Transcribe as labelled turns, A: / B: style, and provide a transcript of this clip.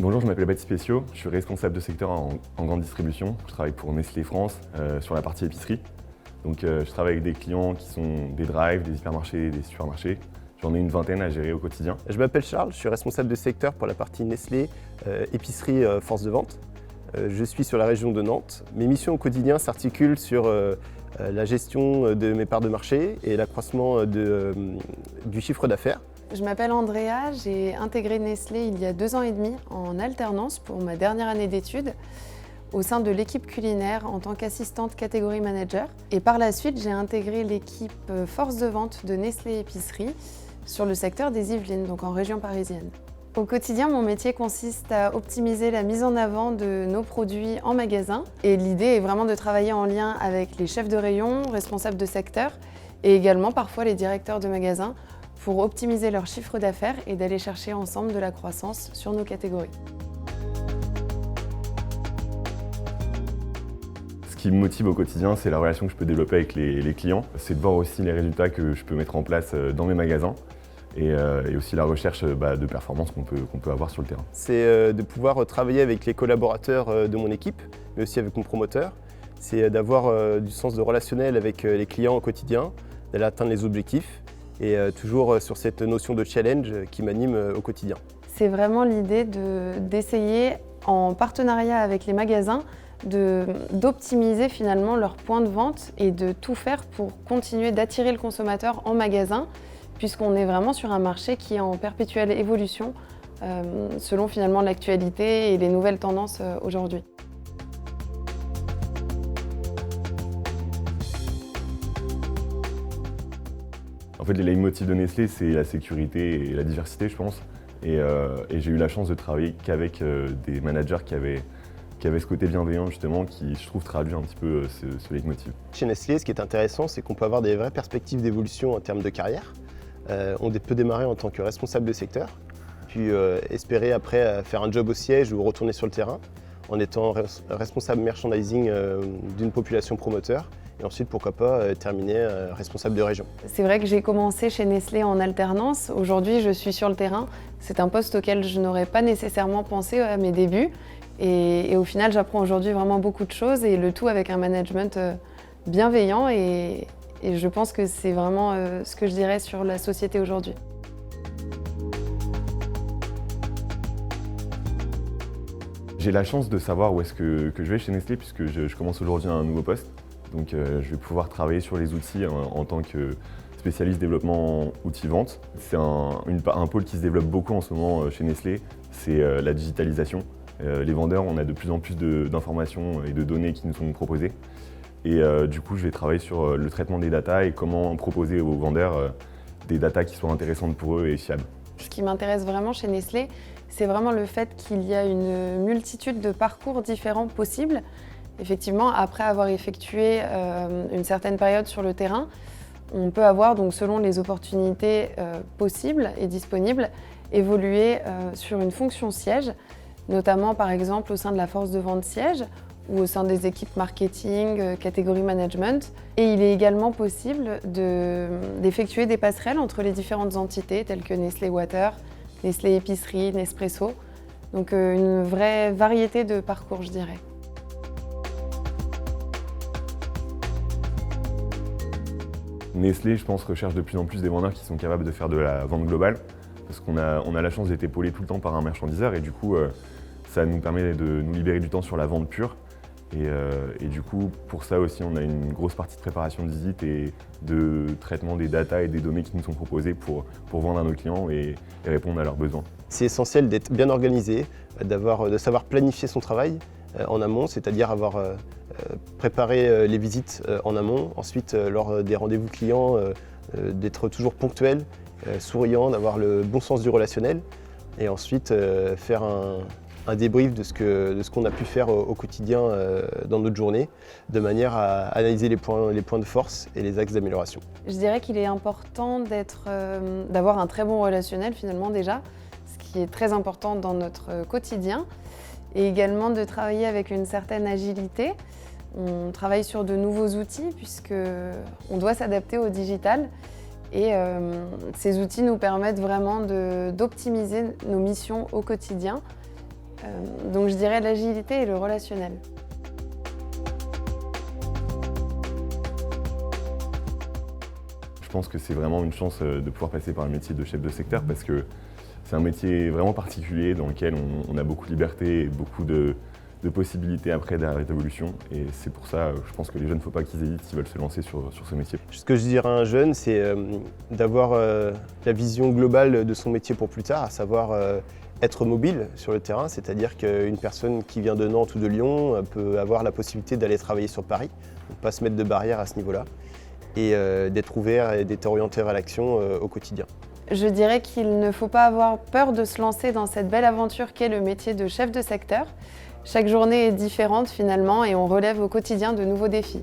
A: Bonjour, je m'appelle Baptiste Pessiot, je suis responsable de secteur en grande distribution. Je travaille pour Nestlé France sur la partie épicerie. Donc je travaille avec des clients qui sont des drives, des hypermarchés, des supermarchés. J'en ai une vingtaine à gérer au quotidien.
B: Je m'appelle Charles, je suis responsable de secteur pour la partie Nestlé, épicerie, force de vente. Je suis sur la région de Nantes. Mes missions au quotidien s'articulent sur la gestion de mes parts de marché et l'accroissement du chiffre d'affaires.
C: Je m'appelle Andrea, j'ai intégré Nestlé il y a 2 ans et demi en alternance pour ma dernière année d'études au sein de l'équipe culinaire en tant qu'assistante catégorie manager. Et par la suite, j'ai intégré l'équipe force de vente de Nestlé Épicerie sur le secteur des Yvelines, donc en région parisienne. Au quotidien, mon métier consiste à optimiser la mise en avant de nos produits en magasin. Et l'idée est vraiment de travailler en lien avec les chefs de rayon, responsables de secteur et également parfois les directeurs de magasins pour optimiser leur chiffre d'affaires et d'aller chercher ensemble de la croissance sur nos catégories.
A: Ce qui me motive au quotidien, c'est la relation que je peux développer avec les clients. C'est de voir aussi les résultats que je peux mettre en place dans mes magasins et aussi la recherche de performance qu'on peut avoir sur le terrain.
B: C'est de pouvoir travailler avec les collaborateurs de mon équipe, mais aussi avec mon promoteur. C'est d'avoir du sens de relationnel avec les clients au quotidien, d'aller atteindre les objectifs et toujours sur cette notion de challenge qui m'anime au quotidien.
C: C'est vraiment l'idée d'essayer, en partenariat avec les magasins, d'optimiser finalement leurs points de vente et de tout faire pour continuer d'attirer le consommateur en magasin, puisqu'on est vraiment sur un marché qui est en perpétuelle évolution selon finalement l'actualité et les nouvelles tendances aujourd'hui.
A: En fait, les leitmotifs de Nestlé, c'est la sécurité et la diversité, je pense. Et j'ai eu la chance de travailler qu'avec des managers qui avaient ce côté bienveillant, justement, qui, je trouve, traduit un petit peu ce leitmotiv.
B: Chez Nestlé, ce qui est intéressant, c'est qu'on peut avoir des vraies perspectives d'évolution en termes de carrière. On peut démarrer en tant que responsable de secteur, puis espérer après faire un job au siège ou retourner sur le terrain, en étant responsable merchandising d'une population promoteur. Et ensuite, pourquoi pas, terminer responsable de région.
C: C'est vrai que j'ai commencé chez Nestlé en alternance. Aujourd'hui, je suis sur le terrain. C'est un poste auquel je n'aurais pas nécessairement pensé à mes débuts. Et au final, j'apprends aujourd'hui vraiment beaucoup de choses et le tout avec un management bienveillant. Et je pense que c'est vraiment ce que je dirais sur la société aujourd'hui.
A: J'ai la chance de savoir où est-ce que je vais chez Nestlé, puisque je commence aujourd'hui un nouveau poste. Donc je vais pouvoir travailler sur les outils en tant que spécialiste développement outils-vente. C'est un pôle qui se développe beaucoup en ce moment chez Nestlé, c'est la digitalisation. Les vendeurs, on a de plus en plus d'informations et de données qui nous sont proposées. Et du coup, je vais travailler sur le traitement des datas et comment proposer aux vendeurs des datas qui soient intéressantes pour eux et fiables.
C: Ce qui m'intéresse vraiment chez Nestlé, c'est vraiment le fait qu'il y a une multitude de parcours différents possibles. Effectivement, après avoir effectué une certaine période sur le terrain, on peut avoir, donc, selon les opportunités possibles et disponibles, évoluer sur une fonction siège, notamment par exemple au sein de la force de vente siège ou au sein des équipes marketing, catégorie management. Et il est également possible d'effectuer des passerelles entre les différentes entités telles que Nestlé Water, Nestlé Épicerie, Nespresso. Donc une vraie variété de parcours, je dirais.
A: Nestlé, je pense, recherche de plus en plus des vendeurs qui sont capables de faire de la vente globale, parce qu'on a la chance d'être épaulé tout le temps par un merchandiseur et du coup, ça nous permet de nous libérer du temps sur la vente pure. Et du coup, pour ça aussi, on a une grosse partie de préparation de visite et de traitement des datas et des données qui nous sont proposées pour vendre à nos clients et répondre à leurs besoins.
B: C'est essentiel d'être bien organisé, de savoir planifier son travail en amont, c'est-à-dire avoir préparé les visites en amont, ensuite lors des rendez-vous clients, d'être toujours ponctuel, souriant, d'avoir le bon sens du relationnel et ensuite faire un débrief de ce qu'on a pu faire au quotidien dans notre journée, de manière à analyser les points de force et les axes d'amélioration.
C: Je dirais qu'il est important d'avoir un très bon relationnel finalement déjà, ce qui est très important dans notre quotidien, et également de travailler avec une certaine agilité. On travaille sur de nouveaux outils puisqu'on doit s'adapter au digital. Et ces outils nous permettent vraiment d'optimiser nos missions au quotidien Donc je dirais l'agilité et le relationnel.
A: Je pense que c'est vraiment une chance de pouvoir passer par le métier de chef de secteur parce que c'est un métier vraiment particulier dans lequel on a beaucoup de liberté et beaucoup de possibilités après d'évolution. Et c'est pour ça, je pense que les jeunes, il ne faut pas qu'ils hésitent s'ils veulent se lancer sur ce métier.
B: Ce que je dirais à un jeune, c'est d'avoir la vision globale de son métier pour plus tard, à savoir être mobile sur le terrain, c'est-à-dire qu'une personne qui vient de Nantes ou de Lyon peut avoir la possibilité d'aller travailler sur Paris, ne pas se mettre de barrière à ce niveau-là, et d'être ouvert et d'être orienté vers l'action au quotidien.
C: Je dirais qu'il ne faut pas avoir peur de se lancer dans cette belle aventure qu'est le métier de chef de secteur. Chaque journée est différente finalement et on relève au quotidien de nouveaux défis.